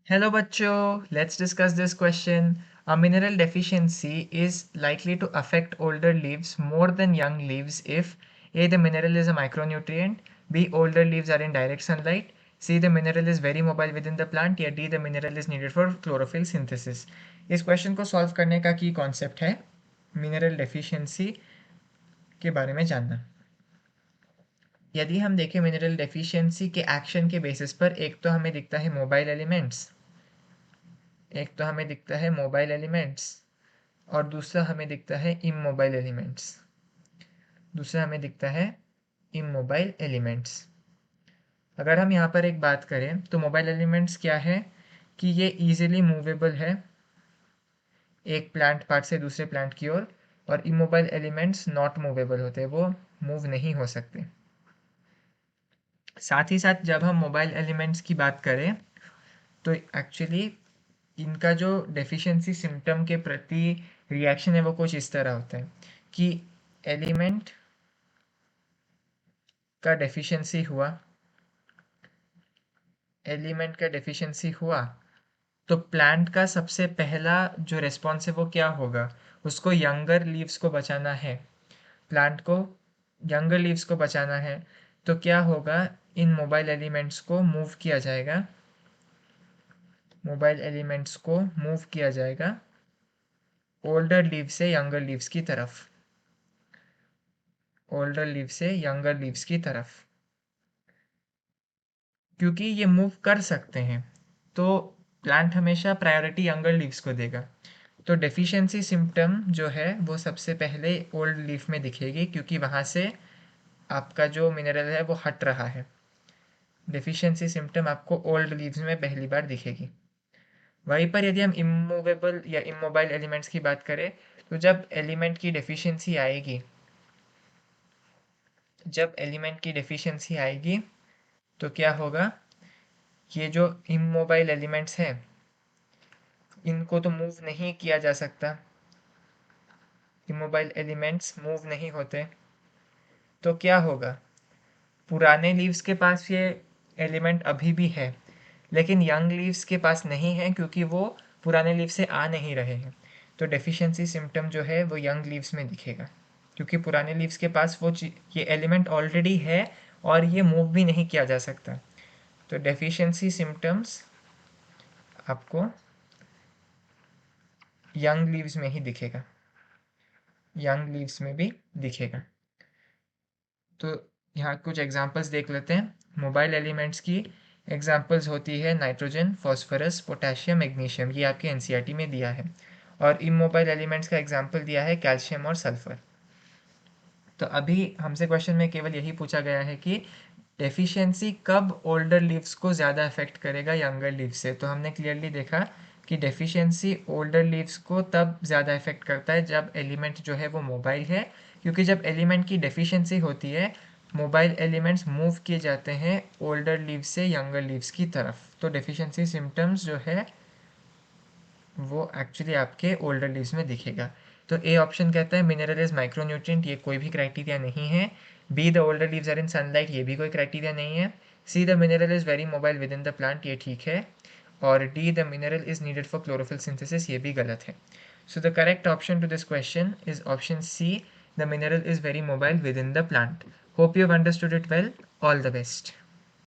Hello bachcho, let's discuss this question. A mineral deficiency is likely to affect older leaves more than young leaves if A. The mineral is a micronutrient, B. Older leaves are in direct sunlight, C. The mineral is very mobile within the plant, या D. The mineral is needed for chlorophyll synthesis. इस question को solve करने का की concept है mineral deficiency के बारे में जानना। यदि हम देखें मिनरल डेफिशिएंसी के एक्शन के बेसिस पर एक तो हमें दिखता है मोबाइल एलिमेंट्स और दूसरा हमें दिखता है इमोबाइल एलिमेंट्स। अगर हम यहाँ पर एक बात करें तो मोबाइल एलिमेंट्स क्या है कि ये ईजिली मूवेबल है एक प्लांट पार्ट से दूसरे प्लांट की ओर, और इमोबाइल एलिमेंट्स नॉट मूवेबल होते, वो मूव नहीं हो सकते। साथ ही साथ जब हम मोबाइल एलिमेंट्स की बात करें तो एक्चुअली इनका जो डेफिशिएंसी सिम्टम के प्रति रिएक्शन है वो कुछ इस तरह होता है कि एलिमेंट का डेफिशिएंसी हुआ तो प्लांट का सबसे पहला जो रिस्पॉन्स है वो क्या होगा, उसको यंगर लीव्स को बचाना है, प्लांट को यंगर लीव्स को बचाना है। तो क्या होगा, इन मोबाइल एलिमेंट्स को मूव किया जाएगा ओल्डर लीव से यंगर लीव्स की तरफ। क्योंकि ये मूव कर सकते हैं तो प्लांट हमेशा प्रायोरिटी यंगर लीव्स को देगा। तो डेफिशिएंसी सिम्टम जो है वो सबसे पहले ओल्ड लीफ में दिखेगी क्योंकि वहाँ से आपका जो मिनरल है वो हट रहा है। डेफिशिएंसी सिम्टम आपको ओल्ड लीव्स में पहली बार दिखेगी। वहीं पर यदि हम इमूवेबल या इमोबाइल एलिमेंट्स की बात करें तो जब एलिमेंट की डेफिशिएंसी आएगी तो क्या होगा, ये जो इमोबाइल एलिमेंट्स हैं इनको तो मूव नहीं किया जा सकता, इमोबाइल एलिमेंट्स मूव नहीं होते। तो क्या होगा, पुराने लीव्स के पास ये एलिमेंट अभी भी है लेकिन यंग लीव्स के पास नहीं है क्योंकि वो पुराने लीव से आ नहीं रहे हैं। तो डेफिशिएंसी सिम्टम जो है वो यंग लीव्स में दिखेगा क्योंकि पुराने लीव्स के पास ये एलिमेंट ऑलरेडी है और ये मूव भी नहीं किया जा सकता। तो डेफिशिएंसी सिम्टम्स आपको यंग लीव्स में ही दिखेगा, यंग लीव्स में भी दिखेगा। तो यहाँ कुछ एग्जांपल्स देख लेते हैं। मोबाइल एलिमेंट्स की एग्जांपल्स होती है नाइट्रोजन, फॉस्फोरस, पोटेशियम, मैग्नीशियम, ये आपके एनसीईआरटी में दिया है। और इमोबाइल एलिमेंट्स का एग्जांपल दिया है कैल्शियम और सल्फर। तो अभी हमसे क्वेश्चन में केवल यही पूछा गया है कि डेफिशिएंसी कब ओल्डर लीव्स को ज़्यादा अफेक्ट करेगा यंगर लीव्स से। तो हमने क्लियरली देखा कि डेफिशिएंसी ओल्डर लीव्स को तब ज़्यादा इफेक्ट करता है जब एलिमेंट जो है वो मोबाइल है, क्योंकि जब एलिमेंट की डेफिशिएंसी होती है मोबाइल एलिमेंट्स मूव किए जाते हैं ओल्डर लीव्स से यंगर लीव्स की तरफ। तो डेफिशिएंसी सिम्टम्स जो है वो एक्चुअली आपके ओल्डर लीव्स में दिखेगा। तो ए ऑप्शन कहता है मिनरल इज माइक्रोन्यूट्रिएंट, ये कोई भी क्राइटेरिया नहीं है। B the older leaves are in sunlight, ये भी कोई क्राइटेरिया नहीं है। C the mineral is very mobile within the plant, ये ठीक है। और D the mineral is needed for chlorophyll synthesis, ये भी गलत है। So the correct option to this question is option C, the mineral is very mobile within the plant. Hope you have understood it well. All the best.